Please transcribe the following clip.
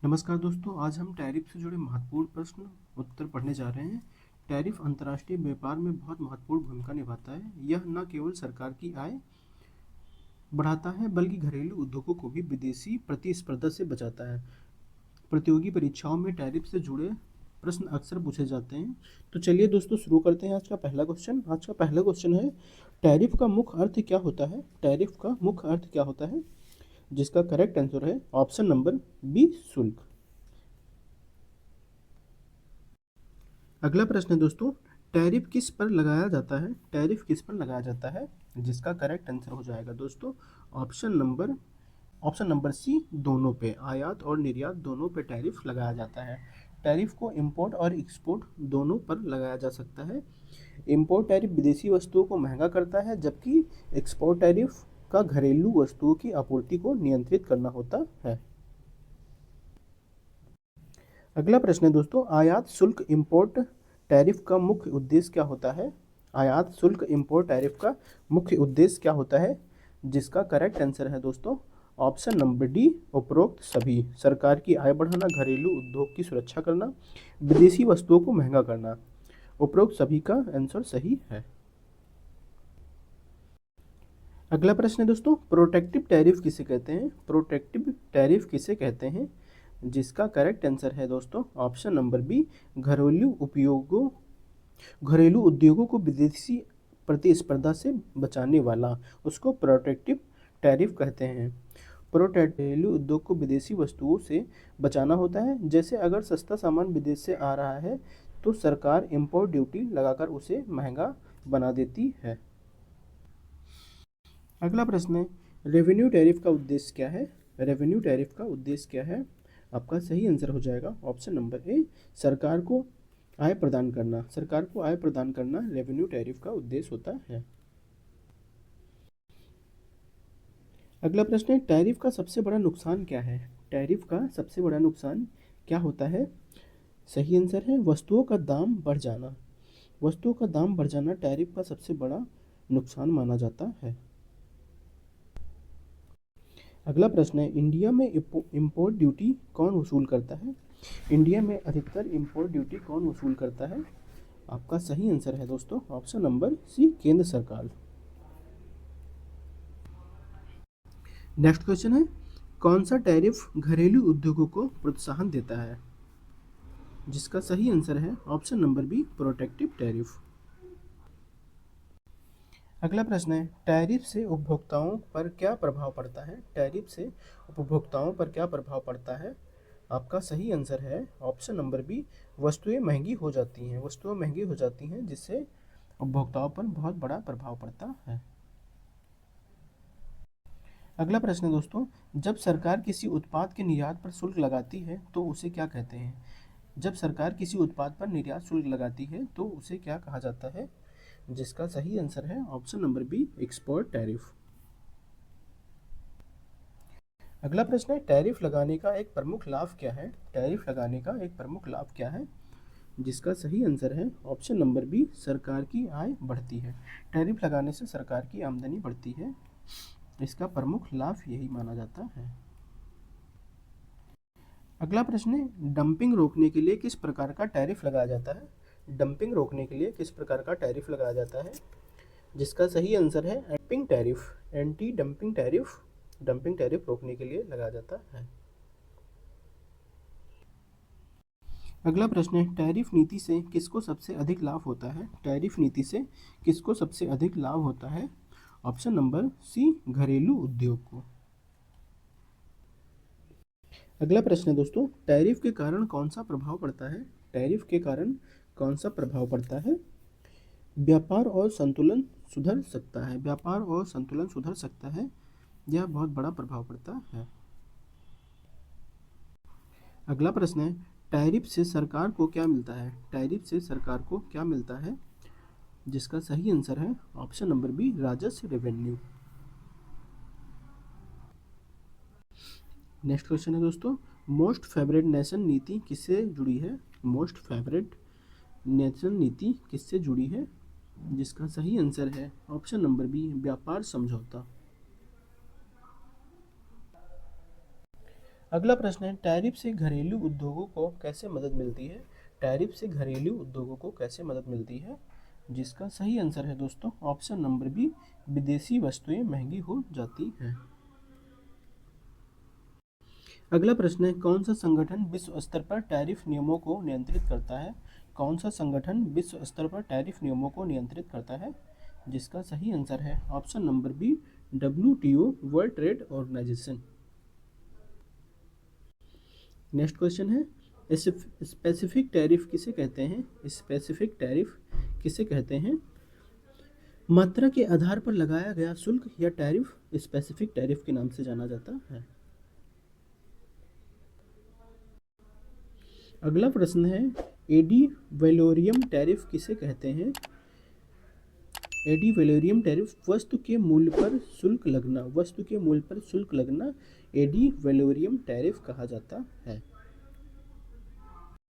नमस्कार दोस्तों, आज हम टैरिफ से जुड़े महत्वपूर्ण प्रश्न उत्तर पढ़ने जा रहे हैं। टैरिफ अंतर्राष्ट्रीय व्यापार में बहुत महत्वपूर्ण भूमिका निभाता है। यह न केवल सरकार की आय बढ़ाता है बल्कि घरेलू उद्योगों को भी विदेशी प्रतिस्पर्धा से बचाता है। प्रतियोगी परीक्षाओं में टैरिफ से जुड़े प्रश्न अक्सर पूछे जाते हैं। तो चलिए दोस्तों, शुरू करते हैं। आज का पहला क्वेश्चन है, टैरिफ का मुख्य अर्थ क्या होता है? टैरिफ का मुख्य अर्थ क्या होता है? जिसका करेक्ट आंसर है ऑप्शन नंबर बी, शुल्क। अगला प्रश्न है दोस्तों, टैरिफ किस पर लगाया जाता है? टैरिफ किस पर लगाया जाता है? जिसका करेक्ट आंसर हो जाएगा दोस्तों ऑप्शन नंबर सी, दोनों पे। आयात और निर्यात दोनों पे टैरिफ लगाया जाता है। टैरिफ को इंपोर्ट और एक्सपोर्ट दोनों पर लगाया जा सकता है। इंपोर्ट टैरिफ विदेशी वस्तुओं को महंगा करता है, जबकि एक्सपोर्ट टैरिफ का घरेलू वस्तुओं की आपूर्ति को नियंत्रित करना होता है। अगला प्रश्न है दोस्तों, आयात शुल्क इंपोर्ट टैरिफ का मुख्य उद्देश्य क्या होता है? आयात शुल्क इंपोर्ट टैरिफ का मुख्य उद्देश्य क्या होता है? जिसका करेक्ट आंसर है दोस्तों ऑप्शन नंबर डी, उपरोक्त सभी। सरकार की आय बढ़ाना, घरेलू उद्योग की सुरक्षा करना, विदेशी वस्तुओं को महंगा करना। उपरोक्त सभी का आंसर सही है। अगला प्रश्न है दोस्तों, प्रोटेक्टिव टैरिफ किसे कहते हैं? प्रोटेक्टिव टैरिफ किसे कहते हैं? जिसका करेक्ट आंसर है दोस्तों ऑप्शन नंबर बी, घरेलू उद्योगों को विदेशी प्रतिस्पर्धा से बचाने वाला, उसको प्रोटेक्टिव टैरिफ कहते हैं। घरेलू उद्योग को विदेशी वस्तुओं से बचाना होता है। जैसे अगर सस्ता सामान विदेश से आ रहा है तो सरकार इंपोर्ट ड्यूटी लगाकर उसे महंगा बना देती है। अगला प्रश्न है, रेवेन्यू टैरिफ का उद्देश्य क्या है? रेवेन्यू टैरिफ का उद्देश्य क्या है? आपका सही आंसर हो जाएगा ऑप्शन नंबर ए, सरकार को आय प्रदान करना। सरकार को आय प्रदान करना रेवेन्यू टैरिफ का उद्देश्य होता है। अगला प्रश्न है, टैरिफ का सबसे बड़ा नुकसान क्या है? टैरिफ का सबसे बड़ा नुकसान क्या होता है? सही आंसर है वस्तुओं का दाम बढ़ जाना। वस्तुओं का दाम बढ़ जाना टैरिफ का सबसे बड़ा नुकसान माना जाता है। अगला प्रश्न है, इंडिया में इंपोर्ट ड्यूटी कौन वसूल करता है? इंडिया में अधिकतर इंपोर्ट ड्यूटी कौन वसूल करता है? आपका सही आंसर है दोस्तों ऑप्शन नंबर सी, केंद्र सरकार। नेक्स्ट क्वेश्चन है, कौन सा टैरिफ घरेलू उद्योगों को प्रोत्साहन देता है? जिसका सही आंसर है option number B, protective tariff. अगला प्रश्न है, टैरिफ से उपभोक्ताओं पर क्या प्रभाव पड़ता है? टैरिफ से उपभोक्ताओं पर क्या प्रभाव पड़ता है? आपका सही आंसर है ऑप्शन नंबर बी, वस्तुएं महंगी हो जाती हैं। वस्तुएं महंगी हो जाती हैं जिससे उपभोक्ताओं पर बहुत बड़ा प्रभाव पड़ता है। अगला प्रश्न है दोस्तों, जब सरकार किसी उत्पाद के निर्यात पर शुल्क लगाती है तो उसे क्या कहते हैं? जब सरकार किसी उत्पाद पर निर्यात शुल्क लगाती है तो उसे क्या कहा जाता है? जिसका सही आंसर है option number B, export tariff. अगला प्रश्न है, टैरिफ लगाने का एक प्रमुख लाभ क्या है? टैरिफ लगाने का एक प्रमुख लाभ क्या है? जिसका सही आंसर है ऑप्शन नंबर बी, सरकार की आय बढ़ती है। टैरिफ लगाने से सरकार की आमदनी बढ़ती है, इसका प्रमुख लाभ यही माना जाता है। अगला प्रश्न है, डंपिंग रोकने के लिए किस प्रकार का टैरिफ लगाया जाता है? डंपिंग रोकने के लिए किस प्रकार का टैरिफ लगाया जाता है? जिसका सही आंसर है dumping tariff. Anti dumping tariff dumping tariff रोकने के लिए लगाया जाता है। अगला प्रश्न है, टैरिफ नीति से किसको सबसे अधिक लाभ होता है? टैरिफ नीति से किसको सबसे अधिक लाभ होता है? ऑप्शन नंबर सी, घरेलू उद्योग को। अगला प्रश्न है दोस्तों, टैरिफ के कारण कौन सा प्रभाव पड़ता है? टैरिफ के कारण कौन सा प्रभाव पड़ता है? व्यापार और संतुलन सुधर सकता है। व्यापार और संतुलन सुधर सकता है, यह बहुत बड़ा प्रभाव पड़ता है। अगला प्रश्न है, टैरिफ से सरकार को क्या मिलता है? टैरिफ से सरकार को क्या मिलता है? जिसका सही आंसर है ऑप्शन नंबर बी, राजस्व रेवेन्यू। नेक्स्ट क्वेश्चन है दोस्तों, मोस्ट फेवरेट नेशन नीति किससे जुड़ी है? मोस्ट फेवरेट नेशन नीति किससे जुड़ी है? जिसका सही आंसर है ऑप्शन नंबर बी, व्यापार समझौता। अगला प्रश्न है, टैरिफ से घरेलू उद्योगों को कैसे मदद मिलती है? टैरिफ से घरेलू उद्योगों को कैसे मदद मिलती है? जिसका सही आंसर है दोस्तों ऑप्शन नंबर बी, विदेशी वस्तुएं महंगी हो जाती हैं। अगला प्रश्न है, कौन सा संगठन विश्व स्तर पर टैरिफ नियमों को नियंत्रित करता है? कौन सा संगठन विश्व स्तर पर टैरिफ नियमों को नियंत्रित करता है? जिसका सही आंसर है option number B, WTO, world trade organisation. Next question है, स्पेसिफिक टैरिफ किसे कहते हैं? स्पेसिफिक टैरिफ किसे कहते हैं? मात्रा के आधार पर लगाया गया शुल्क या टैरिफ स्पेसिफिक टैरिफ के नाम से जाना जाता है। अगला प्रश्न है, एडी वैलोरियम टैरिफ किसे कहते हैं? एडी वैलोरियम टैरिफ वस्तु के मूल्य पर शुल्क लगना, वस्तु के मूल्य पर शुल्क लगना एडी वैलोरियम टैरिफ कहा जाता है।